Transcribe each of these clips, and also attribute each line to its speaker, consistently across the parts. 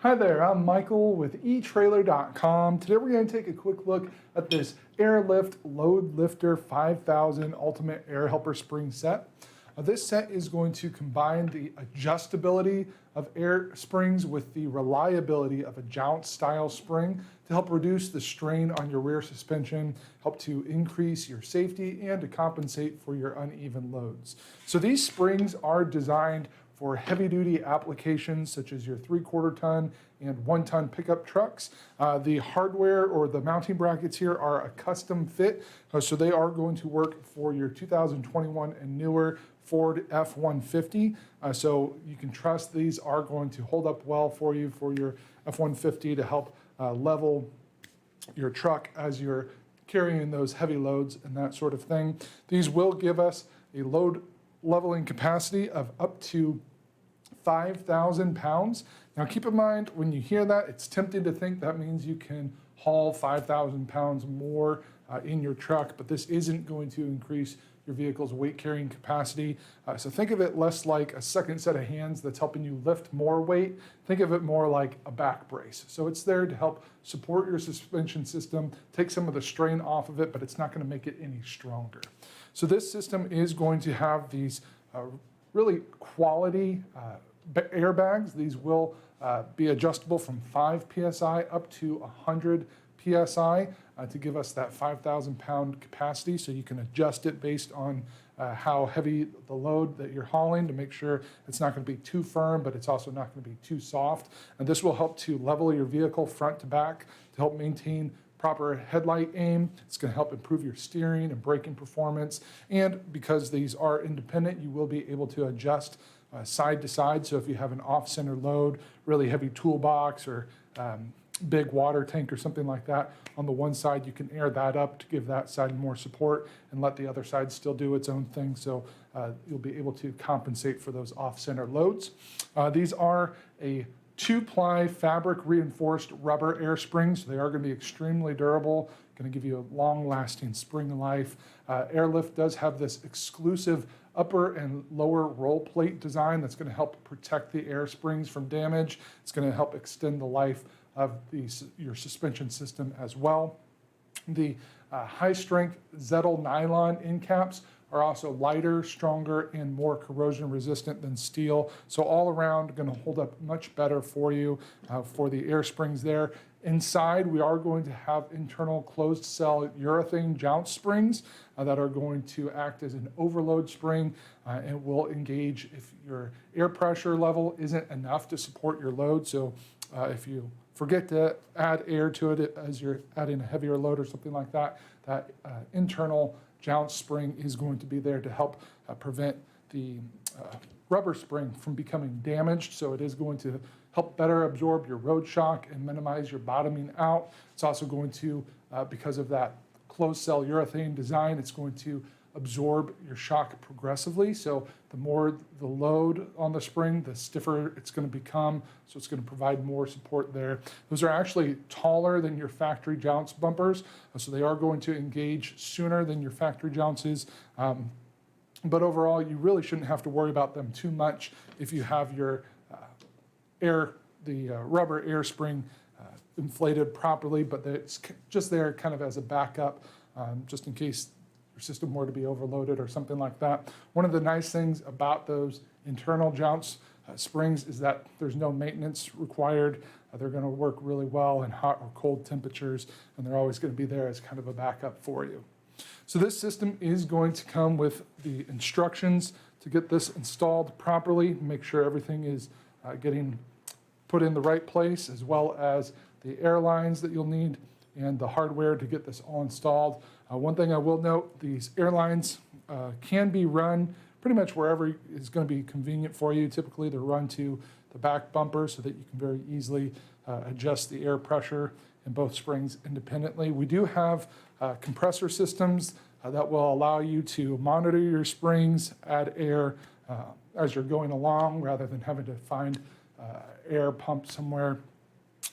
Speaker 1: Hi there, I'm Michael with Etrailer.com. Today we're going to take a quick look at this Airlift LoadLifter 5000 Ultimate Air Helper Spring Set. This set is going to combine the adjustability of air springs with the reliability of a jounce-style spring to help reduce the strain on your rear suspension, help to increase your safety, and to compensate for your uneven loads. So these springs are designed for heavy-duty applications such as your 3/4 ton and 1 ton pickup trucks. The hardware or the mounting brackets here are a custom fit, so they are going to work for your 2021 and newer Ford F-150. So you can trust these are going to hold up well for you for your F-150 to help level your truck as you're carrying those heavy loads and that sort of thing. These will give us a load leveling capacity of up to 5,000 pounds. Now keep in mind, when you hear that, it's tempting to think that means you can haul 5,000 pounds more in your truck, but this isn't going to increase your vehicle's weight carrying capacity. So think of it less like a second set of hands that's helping you lift more weight. Think of it more like a back brace. So it's there to help support your suspension system, take some of the strain off of it, but it's not going to make it any stronger. So this system is going to have these really quality airbags. These will be adjustable from 5 psi up to 100 psi to give us that 5,000 pound capacity, so you can adjust it based on how heavy the load that you're hauling to make sure it's not going to be too firm, but it's also not going to be too soft. And this will help to level your vehicle front to back to help maintain proper headlight aim. It's going to help improve your steering and braking performance. And because these are independent, you will be able to adjust side to side. So if you have an off-center load, really heavy toolbox or big water tank or something like that, on the one side you can air that up to give that side more support and let the other side still do its own thing. So you'll be able to compensate for those off-center loads. These are a Two-Ply fabric reinforced rubber air springs. They are going to be extremely durable, going to give you a long-lasting spring life. Airlift does have this exclusive upper and lower roll plate design that's going to help protect the air springs from damage. It's going to help extend the life of your suspension system as well. The high-strength Zettle nylon end caps are also lighter, stronger, and more corrosion resistant than steel. So all around going to hold up much better for you for the air springs there. Inside, we are going to have internal closed cell urethane jounce springs that are going to act as an overload spring and will engage if your air pressure level isn't enough to support your load. So if you forget to add air to it as you're adding a heavier load or something like that, that internal jounce spring is going to be there to help prevent the rubber spring from becoming damaged. So it is going to help better absorb your road shock and minimize your bottoming out. It's also going to, because of that closed cell urethane design, it's going to absorb your shock progressively. So the more the load on the spring, the stiffer it's going to become. So it's going to provide more support there. Those are actually taller than your factory jounce bumpers. So they are going to engage sooner than your factory jounces. But overall, you really shouldn't have to worry about them too much if you have your rubber air spring inflated properly, but it's just there kind of as a backup, just in case your system were to be overloaded or something like that. One of the nice things about those internal jounce springs is that there's no maintenance required. They're going to work really well in hot or cold temperatures, and they're always going to be there as kind of a backup for you. So this system is going to come with the instructions to get this installed properly, make sure everything is getting put in the right place, as well as the Airlines that you'll need and the hardware to get this all installed. One thing I will note, these Airlines can be run pretty much wherever is going to be convenient for you. Typically they're run to the back bumper so that you can very easily adjust the air pressure in both springs independently. We do have compressor systems that will allow you to monitor your springs, add air as you're going along rather than having to find air pump somewhere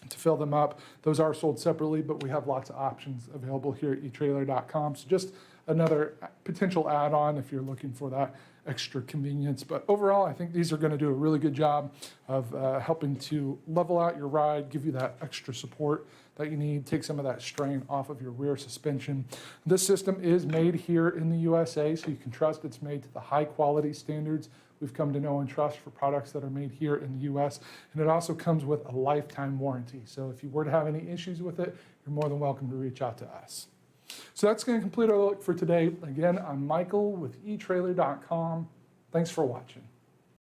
Speaker 1: to fill them up. Those are sold separately, but we have lots of options available here at etrailer.com. So just another potential add-on if you're looking for that extra convenience. But overall, I think these are going to do a really good job of helping to level out your ride, give you that extra support that you need, take some of that strain off of your rear suspension. This system is made here in the USA, so you can trust it's made to the high quality standards we've come to know and trust for products that are made here in the US. And it also comes with a lifetime warranty. So if you were to have any issues with it, you're more than welcome to reach out to us. So that's going to complete our look for today. Again, I'm Michael with Etrailer.com. Thanks for watching.